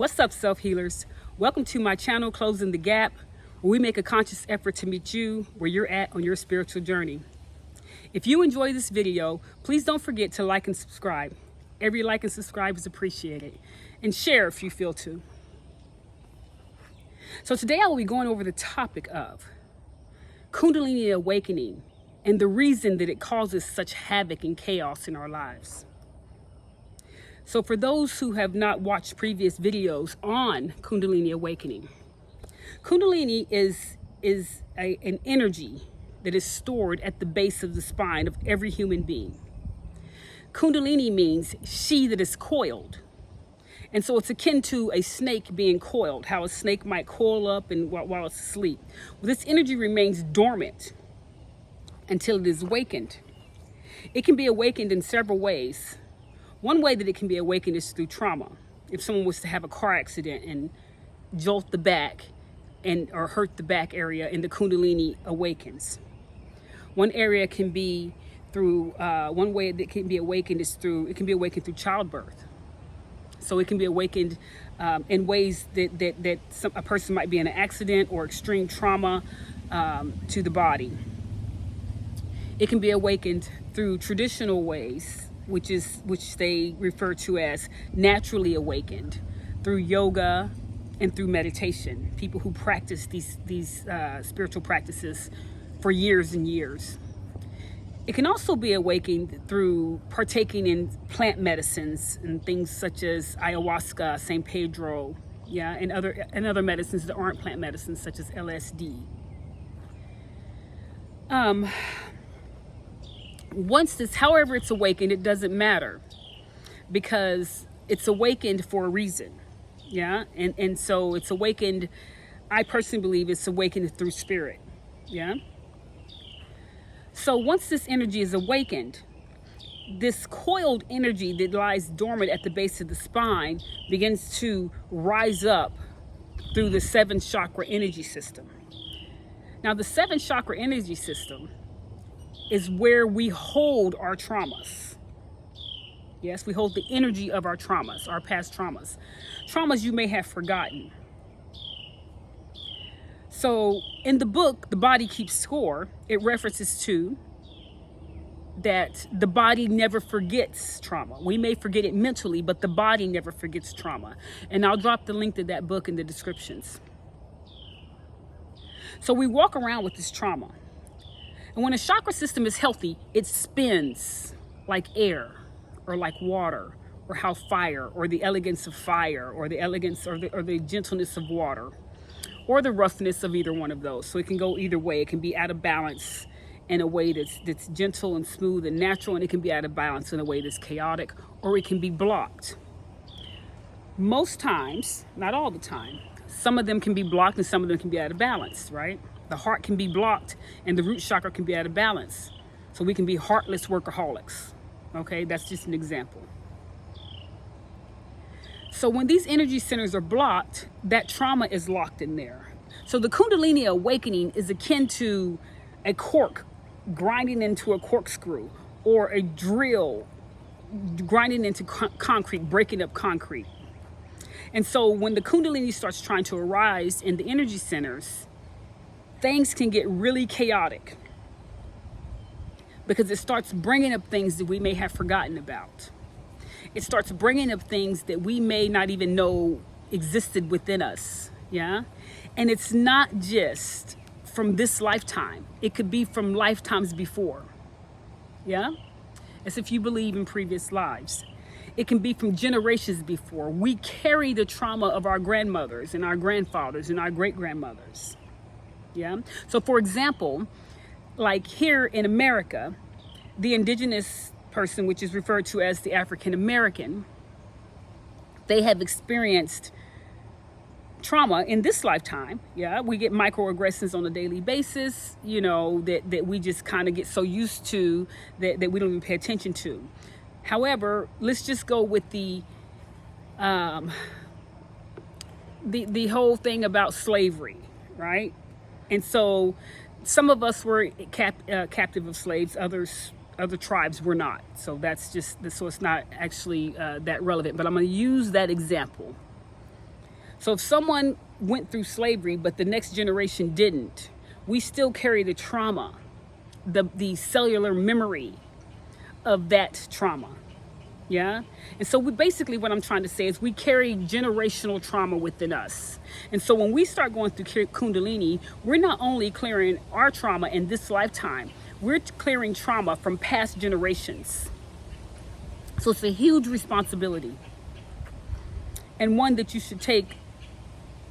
What's up, self-healers? Welcome to my channel, Closing the Gap, where we make a conscious effort to meet you where you're at on your spiritual journey. If you enjoy this video, please don't forget to like and subscribe. Every like and subscribe is appreciated. And share if you feel to. So today I will be going over the topic of Kundalini awakening and the reason that it causes such havoc and chaos in our lives. So for those who have not watched previous videos on Kundalini awakening, Kundalini is an energy that is stored at the base of the spine of every human being. Kundalini means she that is coiled. And so it's akin to a snake being coiled, how a snake might coil up and while it's asleep. Well, this energy remains dormant until it is awakened. It can be awakened in several ways. One way that it can be awakened is through trauma. If someone was to have a car accident and jolt the back or hurt the back area, and the Kundalini awakens. One area can be through, one way that can be awakened is it can be awakened through childbirth. So it can be awakened in ways that a person might be in an accident or extreme trauma to the body. It can be awakened through traditional ways, which they refer to as naturally awakened, through yoga and through meditation. People who practice these spiritual practices for years and years. It can also be awakened through partaking in plant medicines and things such as ayahuasca, San Pedro, and other medicines that aren't plant medicines, such as LSD. However it's awakened, it doesn't matter, because it's awakened for a reason. And so it's awakened, I personally believe it's awakened through spirit. So once this energy is awakened, this coiled energy that lies dormant at the base of the spine begins to rise up through the 7 chakra energy system. Now, the 7 chakra energy system is where we hold our traumas. Yes, we hold the energy of our traumas, our past traumas. Traumas you may have forgotten. So in the book, The Body Keeps Score, it references to that the body never forgets trauma. We may forget it mentally, but the body never forgets trauma. And I'll drop the link to that book in the descriptions. So we walk around with this trauma. And when a chakra system is healthy, it spins like air or like water, or how fire, or the elegance of fire, or the elegance or the gentleness of water, or the roughness of either one of those. So it can go either way. It can be out of balance in a way that's gentle and smooth and natural, and it can be out of balance in a way that's chaotic, or it can be blocked. Most times, not all the time, some of them can be blocked and some of them can be out of balance, right? The heart can be blocked and the root chakra can be out of balance. So we can be heartless workaholics. Okay, that's just an example. So when these energy centers are blocked, that trauma is locked in there. So the Kundalini awakening is akin to a cork grinding into a corkscrew, or a drill grinding into concrete, breaking up concrete. And so when the Kundalini starts trying to arise in the energy centers, things can get really chaotic, because it starts bringing up things that we may have forgotten about. It starts bringing up things that we may not even know existed within us. And it's not just from this lifetime. It could be from lifetimes before. As if you believe in previous lives. It can be from generations before. We carry the trauma of our grandmothers and our grandfathers and our great-grandmothers. So for example, like here in America, the indigenous person, which is referred to as the African American, they have experienced trauma in this lifetime. We get microaggressions on a daily basis, that we just kind of get so used to that we don't even pay attention to. However, let's just go with the whole thing about slavery, right? And so some of us were captive of slaves, other tribes were not. So that's just, so it's not actually that relevant, but I'm going to use that example. So if someone went through slavery, but the next generation didn't, we still carry the trauma, the cellular memory of that trauma. Yeah. And so basically what I'm trying to say is we carry generational trauma within us. And so when we start going through Kundalini, we're not only clearing our trauma in this lifetime, we're clearing trauma from past generations. So it's a huge responsibility, and one that you should take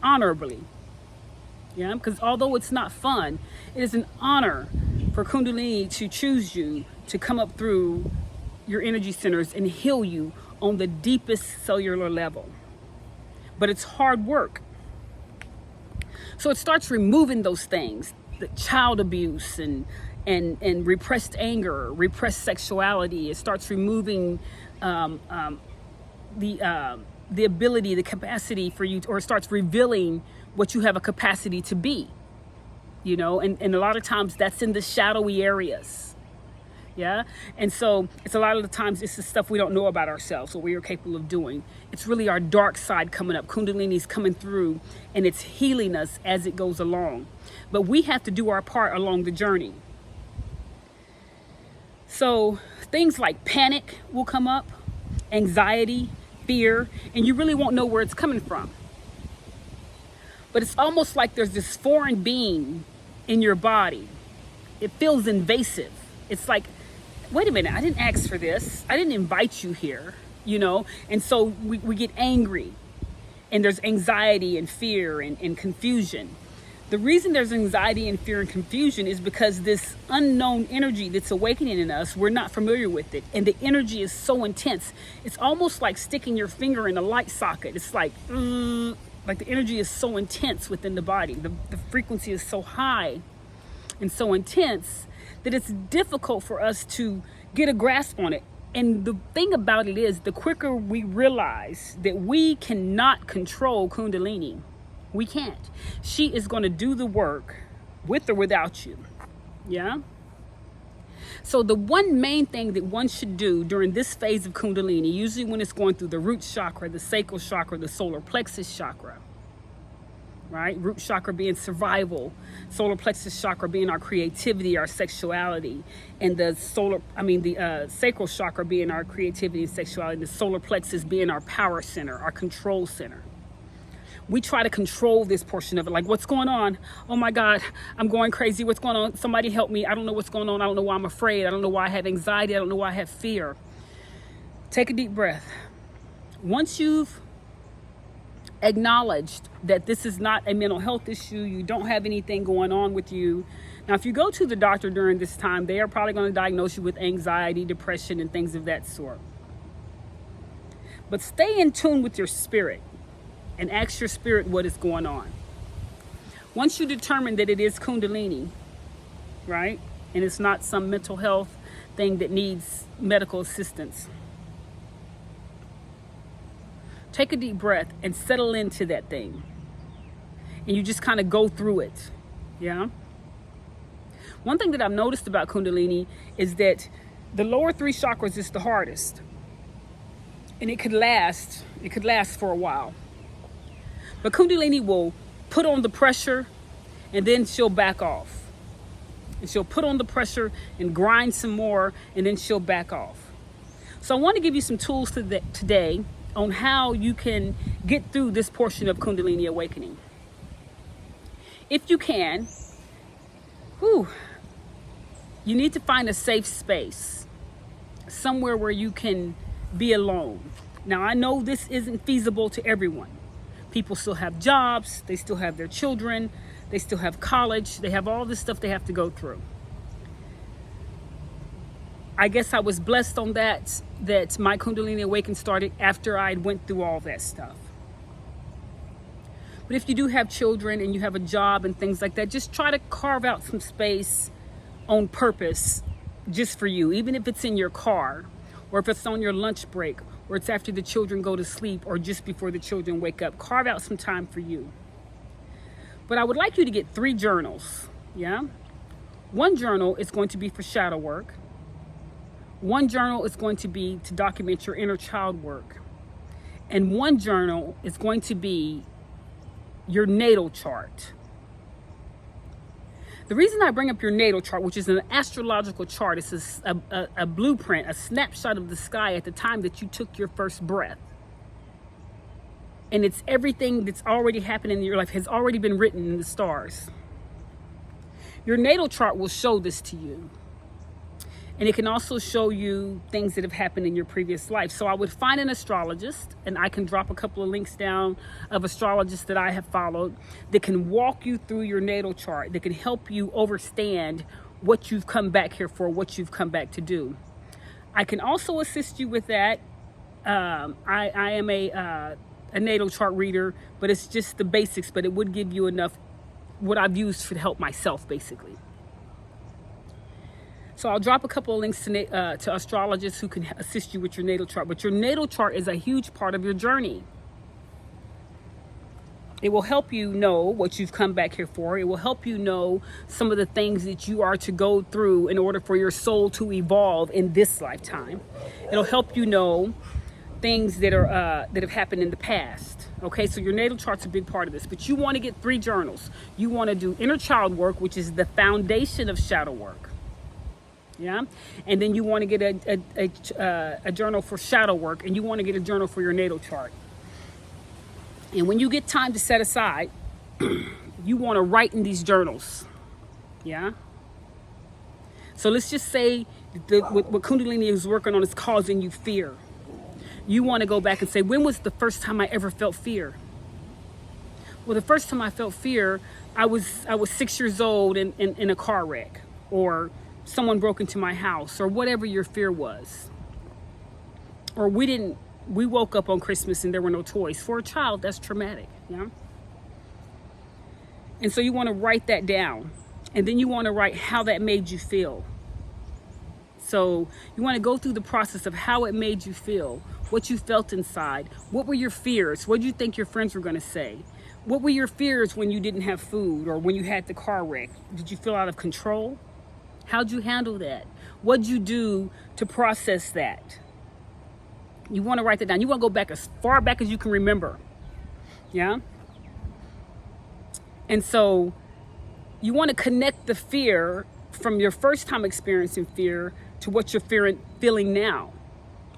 honorably. Yeah, because although it's not fun, it is an honor for Kundalini to choose you to come up through your energy centers and heal you on the deepest cellular level. But it's hard work. So it starts removing those things, the child abuse and repressed anger, repressed sexuality. It starts removing the ability, the capacity for you, or it starts revealing what you have a capacity to be, you know, and a lot of times that's in the shadowy areas. Yeah. And so it's a lot of the times it's the stuff we don't know about ourselves, what we are capable of doing. It's really our dark side coming up. Kundalini's coming through and it's healing us as it goes along. But we have to do our part along the journey. So things like panic will come up, anxiety, fear, and you really won't know where it's coming from. But it's almost like there's this foreign being in your body. It feels invasive. It's like, wait a minute, I didn't ask for this. I didn't invite you here, you know? And so we get angry, and there's anxiety and fear and confusion. The reason there's anxiety and fear and confusion is because this unknown energy that's awakening in us, we're not familiar with it. And the energy is so intense. It's almost like sticking your finger in a light socket. It's like the energy is so intense within the body. The frequency is so high and so intense that it's difficult for us to get a grasp on it. And the thing about it is, the quicker we realize that we cannot control Kundalini, we can't. She is going to do the work with or without you. Yeah? So the one main thing that one should do during this phase of Kundalini, usually when it's going through the root chakra, the sacral chakra, the solar plexus chakra, right? Root chakra being survival, solar plexus chakra being our creativity, our sexuality, and the sacral chakra being our creativity and sexuality, and the solar plexus being our power center, our control center. We try to control this portion of it. Like, what's going on? Oh my God, I'm going crazy. What's going on? Somebody help me. I don't know what's going on. I don't know why I'm afraid. I don't know why I have anxiety. I don't know why I have fear. Take a deep breath. Once you've acknowledged that this is not a mental health issue, you don't have anything going on with you. Now, if you go to the doctor during this time, they are probably going to diagnose you with anxiety, depression, and things of that sort. But stay in tune with your spirit and ask your spirit what is going on. Once you determine that it is Kundalini, right, and it's not some mental health thing that needs medical assistance, take a deep breath and settle into that thing. And you just kind of go through it. Yeah. One thing that I've noticed about Kundalini is that the lower three chakras is the hardest. And it could last for a while. But Kundalini will put on the pressure and then she'll back off. And she'll put on the pressure and grind some more and then she'll back off. So I want to give you some tools today on how you can get through this portion of Kundalini awakening. If you can, you need to find a safe space, somewhere where you can be alone. Now, I know this isn't feasible to everyone. People still have jobs, they still have their children, they still have college, they have all this stuff they have to go through. I guess I was blessed on that my Kundalini awakening started after I went through all that stuff. But if you do have children and you have a job and things like that, just try to carve out some space on purpose just for you, even if it's in your car, or if it's on your lunch break, or it's after the children go to sleep, or just before the children wake up. Carve out some time for you. But I would like you to get 3 journals, yeah? One journal is going to be for shadow work. One journal is going to be to document your inner child work. And one journal is going to be your natal chart. The reason I bring up your natal chart, which is an astrological chart, is a blueprint, a snapshot of the sky at the time that you took your first breath. And it's everything that's already happened in your life has already been written in the stars. Your natal chart will show this to you. And it can also show you things that have happened in your previous life. So I would find an astrologist, and I can drop a couple of links down of astrologists that I have followed that can walk you through your natal chart, that can help you understand what you've come back here for, what you've come back to do. I can also assist you with that. I am a natal chart reader, but it's just the basics, but it would give you enough what I've used to help myself, basically. So I'll drop a couple of links to astrologists who can assist you with your natal chart. But your natal chart is a huge part of your journey. It will help you know what you've come back here for. It will help you know some of the things that you are to go through in order for your soul to evolve in this lifetime. It'll help you know things that have happened in the past. Okay, so your natal chart's a big part of this. But you want to get 3 journals. You want to do inner child work, which is the foundation of shadow work. Yeah, and then you want to get a journal for shadow work, and you want to get a journal for your natal chart. And when you get time to set aside, you want to write in these journals. Yeah. So let's just say what Kundalini is working on is causing you fear. You want to go back and say, when was the first time I ever felt fear? Well, the first time I felt fear, I was 6 years old in a car wreck, or someone broke into my house, or whatever your fear was. Or we woke up on Christmas and there were no toys. For a child, that's traumatic, yeah? And so you want to write that down. And then you want to write how that made you feel. So you want to go through the process of how it made you feel, what you felt inside. What were your fears? What did you think your friends were going to say? What were your fears when you didn't have food, or when you had the car wreck? Did you feel out of control? How'd you handle that? What'd you do to process that? You want to write that down. You want to go back as far back as you can remember. Yeah? And so you want to connect the fear from your first time experiencing fear to what you're feeling now.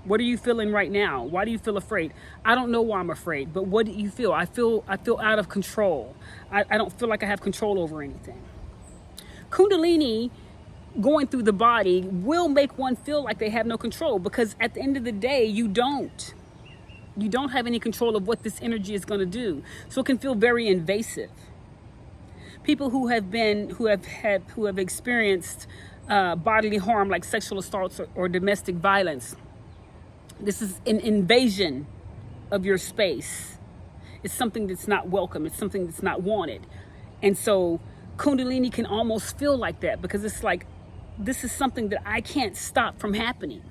What are you feeling right now? Why do you feel afraid? I don't know why I'm afraid, but what do you feel? I feel out of control. I don't feel like I have control over anything. Kundalini going through the body will make one feel like they have no control, because at the end of the day, you don't have any control of what this energy is going to do. So it can feel very invasive. People who have experienced bodily harm, like sexual assaults or domestic violence, this is an invasion of your space. It's something that's not welcome. It's something that's not wanted. And so Kundalini can almost feel like that, because it's like, this is something that I can't stop from happening.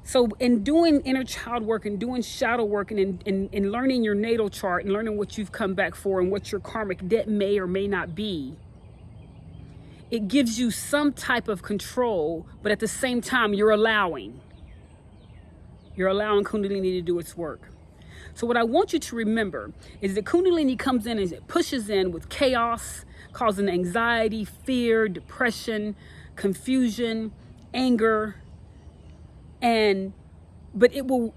So in doing inner child work and doing shadow work and in learning your natal chart and learning what you've come back for and what your karmic debt may or may not be, it gives you some type of control, but at the same time, you're allowing Kundalini to do its work. So what I want you to remember is that Kundalini comes in and it pushes in with chaos, causing anxiety, fear, depression, confusion, anger, but it will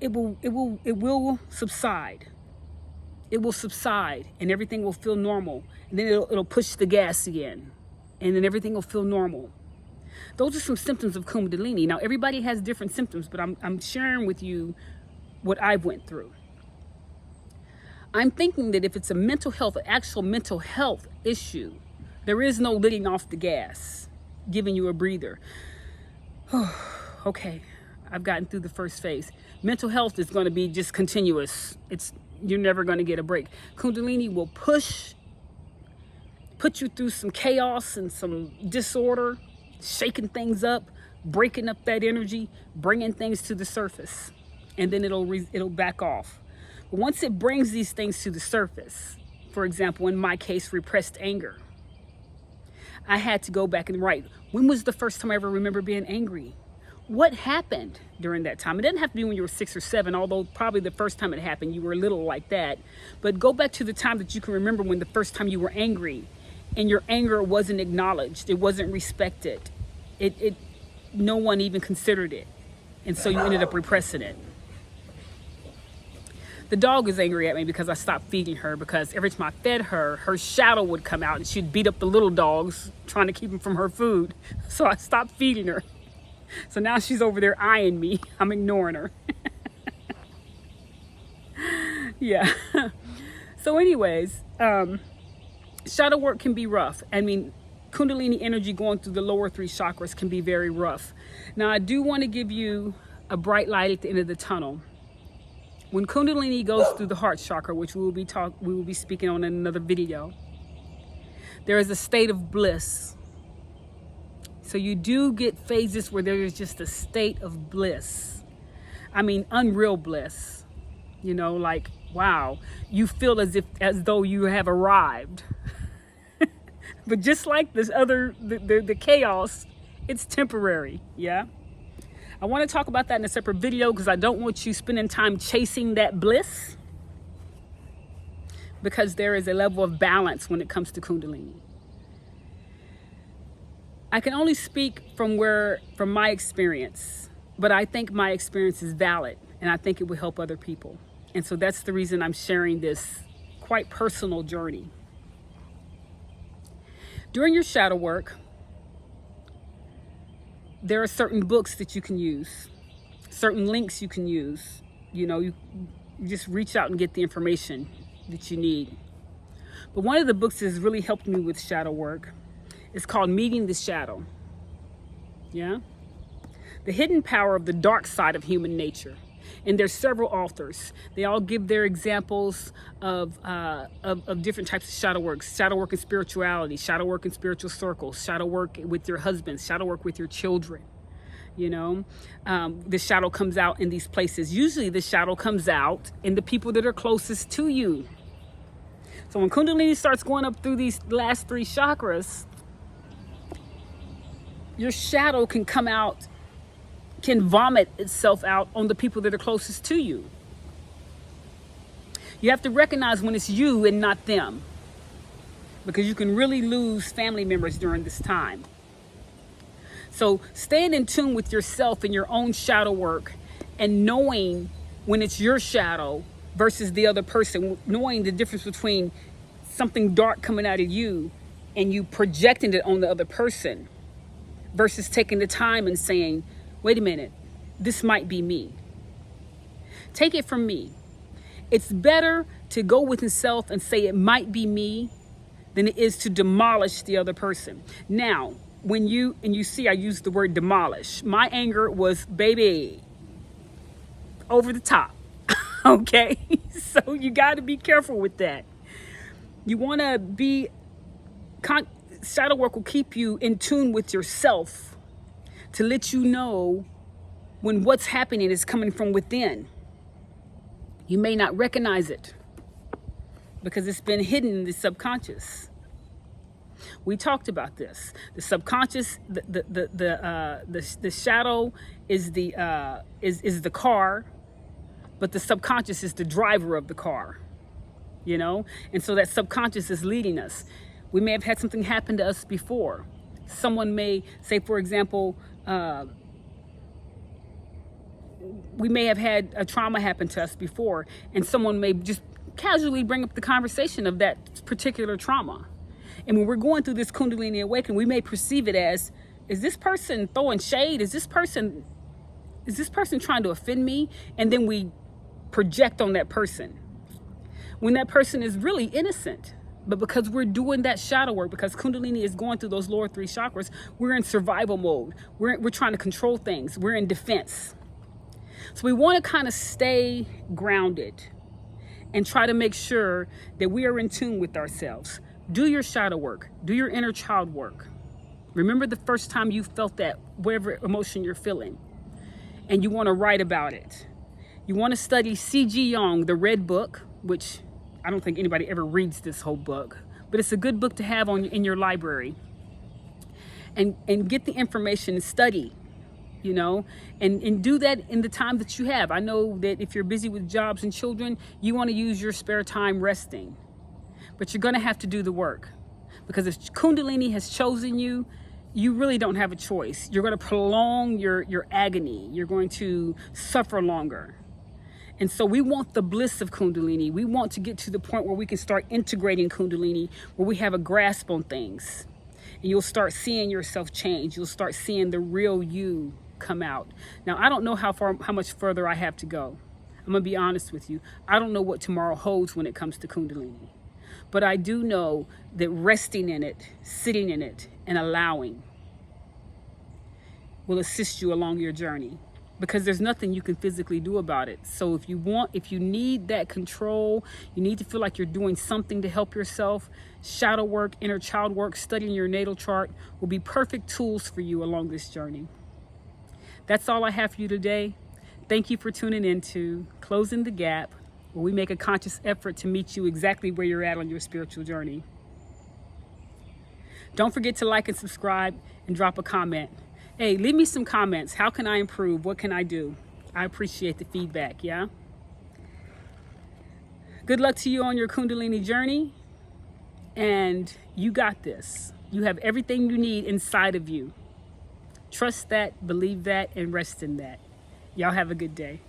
subside. It will subside, and everything will feel normal. And then it'll push the gas again, and then everything will feel normal. Those are some symptoms of Kundalini. Now, everybody has different symptoms, but I'm sharing with you what I've went through. I'm thinking that if it's an actual mental health issue, there is no letting off the gas, giving you a breather. Okay, I've gotten through the first phase. Mental health is going to be just continuous. You're never going to get a break. Kundalini will put you through some chaos and some disorder, shaking things up, breaking up that energy, bringing things to the surface, and then it'll back off. But once it brings these things to the surface, for example, in my case, repressed anger, I had to go back and write, when was the first time I ever remember being angry? what happened during that time. It doesn't have to be when you were 6 or 7, although probably the first time it happened, you were a little like that. But go back to the time that you can remember when the first time you were angry and your anger wasn't acknowledged. It wasn't respected. No one even considered it. And so you ended up repressing it. The dog is angry at me because I stopped feeding her, because every time I fed her, her shadow would come out and she'd beat up the little dogs trying to keep them from her food. So I stopped feeding her. So now she's over there eyeing me. I'm ignoring her. Yeah. So anyways, shadow work can be rough. I mean, Kundalini energy going through the lower 3 chakras can be very rough. Now, I do want to give you a bright light at the end of the tunnel. When Kundalini goes through the heart chakra, which we will be speaking on in another video, there is a state of bliss. So you do get phases where there is just a state of bliss. I mean, unreal bliss. You know, like, wow, you feel as though you have arrived. But just like this the chaos, it's temporary. Yeah. I want to talk about that in a separate video because I don't want you spending time chasing that bliss, because there is a level of balance when it comes to Kundalini. I can only speak from my experience, but I think my experience is valid and I think it will help other people. And so that's the reason I'm sharing this quite personal journey. During your shadow work, there are certain books that you can use, certain links you can use. You know, you just reach out and get the information that you need. But one of the books that has really helped me with shadow work is called Meeting the Shadow. Yeah? The Hidden Power of the Dark Side of Human Nature. And there's several authors. They all give their examples of different types of shadow work in spirituality, shadow work in spiritual circles, shadow work with your husband, shadow work with your children. You know, the shadow comes out in these places. Usually the shadow comes out in the people that are closest to you. So when Kundalini starts going up through these last 3 chakras, your shadow can come out, can vomit itself out on the people that are closest to you. You have to recognize when it's you and not them, because you can really lose family members during this time. So staying in tune with yourself and your own shadow work, and knowing when it's your shadow versus the other person, knowing the difference between something dark coming out of you and you projecting it on the other person, versus taking the time and saying, wait a minute, this might be me. Take it from me. It's better to go within self and say it might be me than it is to demolish the other person. Now, when you see I use the word demolish, my anger was, baby, over the top. Okay? So you got to be careful with that. You want to be, shadow work will keep you in tune with yourself to let you know when what's happening is coming from within. You may not recognize it because it's been hidden in the subconscious. We talked about this. The subconscious, the shadow is the car, but the subconscious is the driver of the car. You know, and so that subconscious is leading us. We may have had something happen to us before. Someone may say, for example, we may have had a trauma happen to us before, and someone may just casually bring up the conversation of that particular trauma. And when we're going through this Kundalini awakening, we may perceive it as, is this person throwing shade? Is this person trying to offend me? And then we project on that person, when that person is really innocent. But because we're doing that shadow work, because Kundalini is going through those lower 3 chakras, we're in survival mode. We're trying to control things. We're in defense. So we want to kind of stay grounded and try to make sure that we are in tune with ourselves. Do your shadow work. Do your inner child work. Remember the first time you felt that, whatever emotion you're feeling, and you want to write about it. You want to study C.G. Jung, the Red Book, which I don't think anybody ever reads this whole book, but it's a good book to have in your library. And get the information and study you know, and do that in the time that you have. I know that if you're busy with jobs and children, you want to use your spare time resting, but you're going to have to do the work, because if Kundalini has chosen you, you really don't have a choice. You're going to prolong your agony. You're going to suffer longer. And so we want the bliss of Kundalini. We want to get to the point where we can start integrating Kundalini, where we have a grasp on things. And you'll start seeing yourself change. You'll start seeing the real you come out. Now, I don't know how much further I have to go. I'm going to be honest with you. I don't know what tomorrow holds when it comes to Kundalini. But I do know that resting in it, sitting in it, and allowing will assist you along your journey, because there's nothing you can physically do about it. So if you need that control, you need to feel like you're doing something to help yourself, shadow work, inner child work, studying your natal chart will be perfect tools for you along this journey. That's all I have for you today. Thank you for tuning into Closing the Gap, where we make a conscious effort to meet you exactly where you're at on your spiritual journey. Don't forget to like and subscribe and drop a comment. Hey, leave me some comments. How can I improve? What can I do? I appreciate the feedback, yeah? Good luck to you on your Kundalini journey. And you got this. You have everything you need inside of you. Trust that, believe that, and rest in that. Y'all have a good day.